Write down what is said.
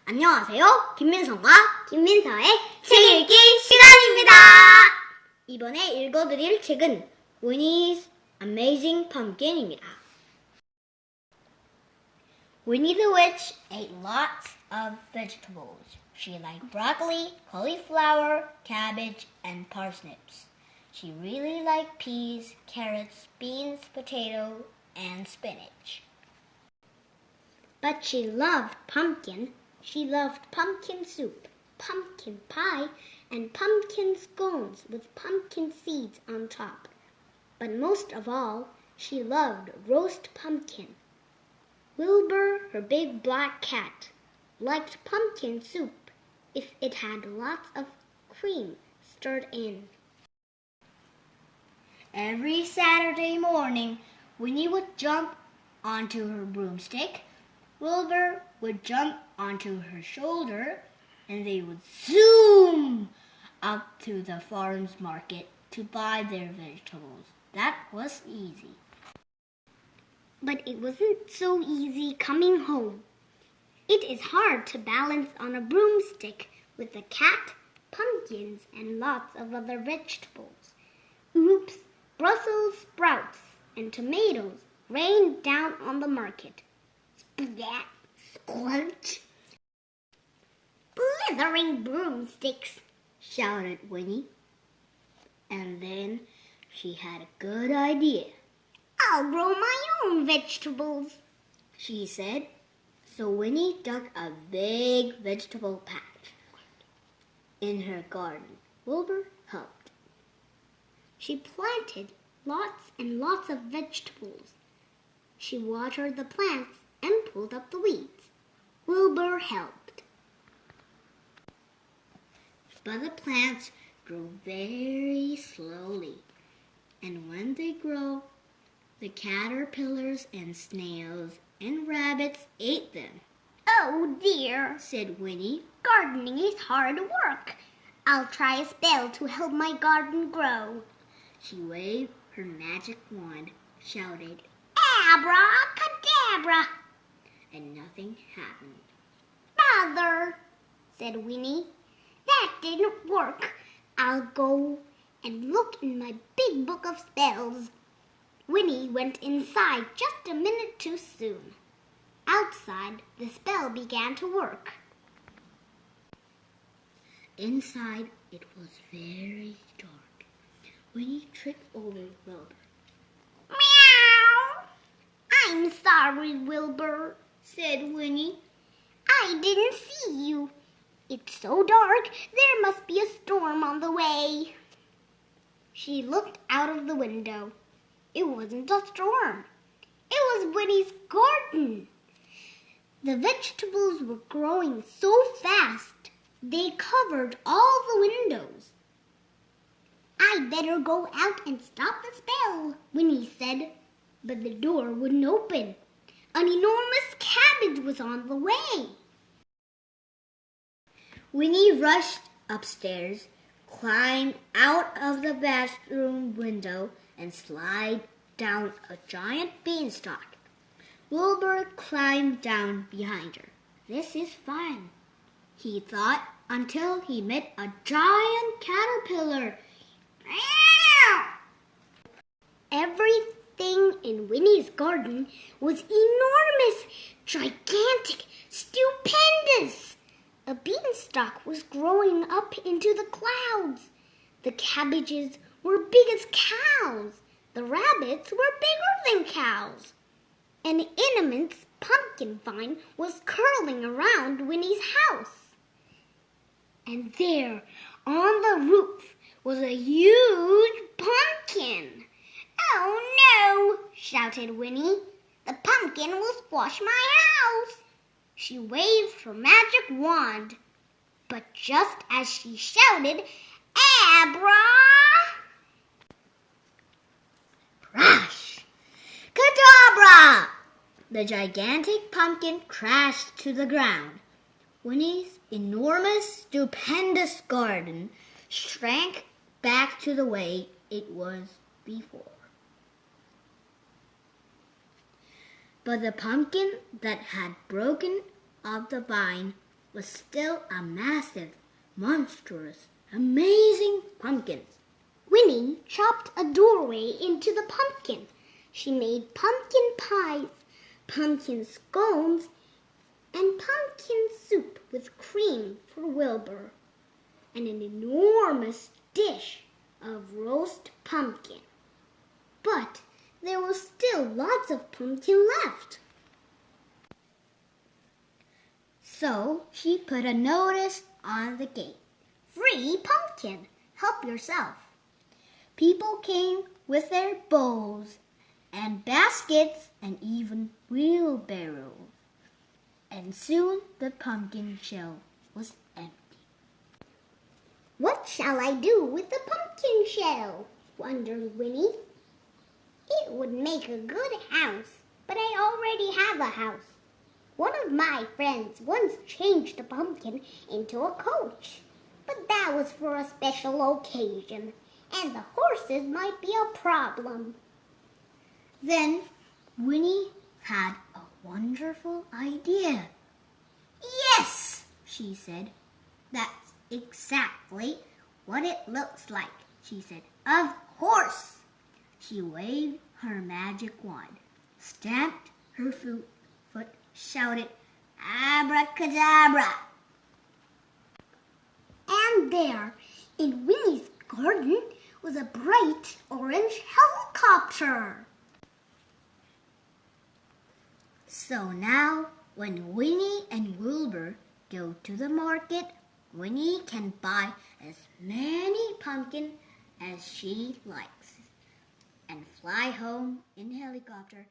안녕하세요. 김민성과 김민서의 책 읽기 시간입니다. 이번에 읽어드릴 책은 Winnie's Amazing Pumpkin입니다. Winnie the Witch ate lots of vegetables. She liked broccoli, cauliflower, cabbage, and parsnips. She really liked peas, carrots, beans, potato, and spinach. But she loved pumpkin. She loved pumpkin soup, pumpkin pie, and pumpkin scones with pumpkin seeds on top. But most of all, she loved roast pumpkin. Wilbur, her big black cat, liked pumpkin soup if it had lots of cream stirred in. Every Saturday morning, Winnie would jump onto her broomstick, Wilbur would jump onto her shoulder, and they would zoom up to the farm's market to buy their vegetables. That was easy. But it wasn't so easy coming home. It is hard to balance on a broomstick with a cat, pumpkins, and lots of other vegetables. Oops, Brussels sprouts and tomatoes rained down on the market. Splat, squelch. Blithering broomsticks, shouted Winnie. And then she had a good idea. I'll grow my own vegetables, she said. So Winnie dug a big vegetable patch in her garden. Wilbur helped. She planted lots and lots of vegetables. She watered the plants and pulled up the weeds. Wilbur helped. But the plants grow very slowly, and when they grow, the caterpillars and snails and rabbits ate them. Oh dear, said Winnie. Gardening is hard work. I'll try a spell to help my garden grow. She waved her magic wand, shouted, Abracadabra! And nothing happened. Mother, said Winnie, that didn't work. I'll go and look in my big book of spells. Winnie went inside just a minute too soon. Outside, the spell began to work. Inside, it was very dark. Winnie tripped over Wilbur. Meow! I'm sorry, Wilbur, said Winnie. I didn't see you. It's so dark, there must be a storm on the way. She looked out of the window. It wasn't a storm. It was Winnie's garden. The vegetables were growing so fast, they covered all the windows. I'd better go out and stop the spell, Winnie said, but the door wouldn't open. An enormous cabbage was on the way. Winnie rushed upstairs, climbed out of the bathroom window, and slid down a giant beanstalk. Wilbur climbed down behind her. This is fun, he thought, until he met a giant caterpillar. Everything in Winnie's garden was enormous, gigantic, stupendous. A beanstalk was growing up into the clouds. The cabbages were big as cows. The rabbits were bigger than cows. An immense pumpkin vine was curling around Winnie's house. And there, on the roof, was a huge pumpkin. Oh no, shouted Winnie. The pumpkin will squash my house. She waved her magic wand, but just as she shouted, Abra! Crash! Kadabra! The gigantic pumpkin crashed to the ground. Winnie's enormous, stupendous garden shrank back to the way it was before. But the pumpkin that had broken off the vine was still a massive, monstrous, amazing pumpkin. Winnie chopped a doorway into the pumpkin. She made pumpkin pies, pumpkin scones, and pumpkin soup with cream for Wilbur, and an enormous dish of roast pumpkin. But there was still lots of pumpkin left. So she put a notice on the gate. Free pumpkin, help yourself. People came with their bowls and baskets and even wheelbarrows. And soon the pumpkin shell was empty. What shall I do with the pumpkin shell? Wondered Winnie. It would make a good house, but I already have a house. One of my friends once changed a pumpkin into a coach, but that was for a special occasion, and the horses might be a problem. Then Winnie had a wonderful idea. Yes, she said. That's exactly what it looks like, she said. Of course. She waved her magic wand, stamped her foot, shouted, Abracadabra! And there, in Winnie's garden, was a bright orange helicopter. So now, when Winnie and Wilbur go to the market, Winnie can buy as many pumpkins as she likes and fly home in a helicopter